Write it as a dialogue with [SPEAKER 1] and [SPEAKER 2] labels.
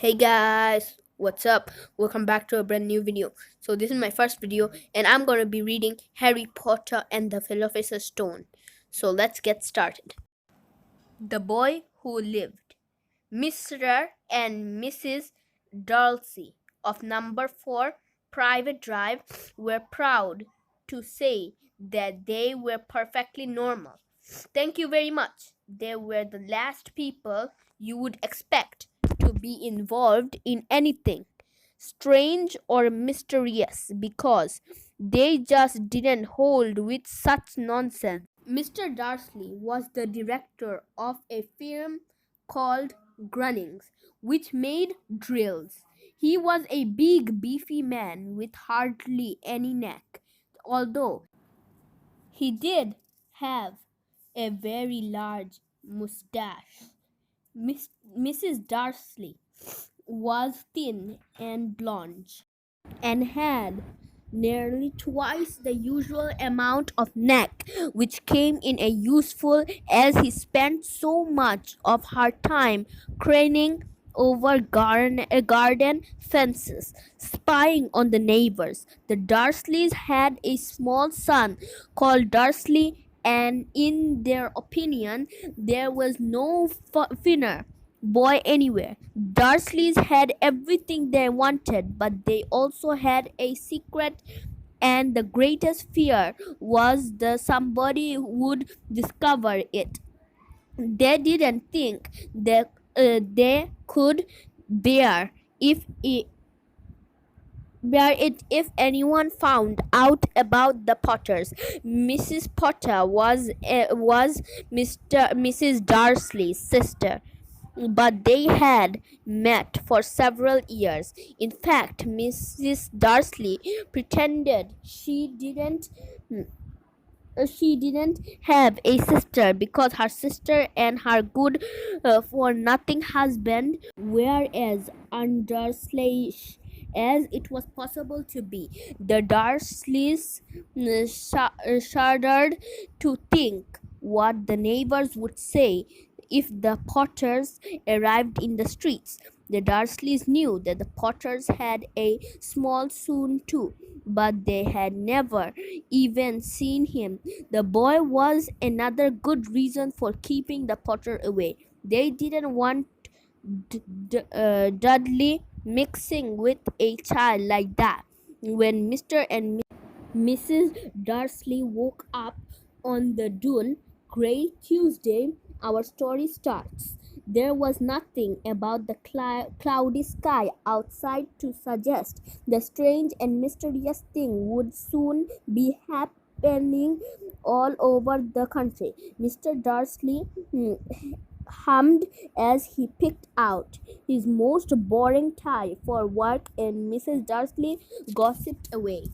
[SPEAKER 1] Hey guys, what's up? Welcome back to a brand new video. So this is my first video and I'm going to be reading Harry Potter and the Philosopher's Stone. So let's get started. The Boy Who Lived. Mr. and Mrs. Darcy of number 4 Private Drive were proud to say that they were perfectly normal. Thank you very much. They were the last people you would expect to be involved in anything strange or mysterious because they just didn't hold with such nonsense. Mr. Darcy was the director of a firm called Grunnings, which made drills. He was a big, beefy man with hardly any neck, although he did have a very large mustache. Mrs. Darcy was thin and blonde and had nearly twice the usual amount of neck, which came in a useful as he spent so much of her time craning over garden fences, spying on the neighbors. The Dursleys had a small son called Dursley, and in their opinion, there was no finer boy anywhere. Dursleys had everything they wanted, but they also had a secret, and the greatest fear was that somebody would discover it. They didn't think that they could bear if it if anyone found out about the Potters. Mrs. Potter was Mrs. Darcy's sister, but they had met for several years. In fact, Mrs. Darcy pretended she didn't have a sister because her sister and her good for nothing husband were as undurslyish as it was possible to be. The Dursleys shuddered to think what the neighbors would say if the Potters arrived in the streets. The Dursleys knew that the Potters had a small son too, but they had never even seen him. The boy was another good reason for keeping the Potter away. They didn't want Dudley mixing with a child like that. When Mr. and Mrs. Darcy woke up on the dull, grey Tuesday, our story starts. There was nothing about the cloudy sky outside to suggest the strange and mysterious thing would soon be happening all over the country. Mr. Darcy hummed as he picked out his most boring tie for work, and Mrs. Darcy gossiped away.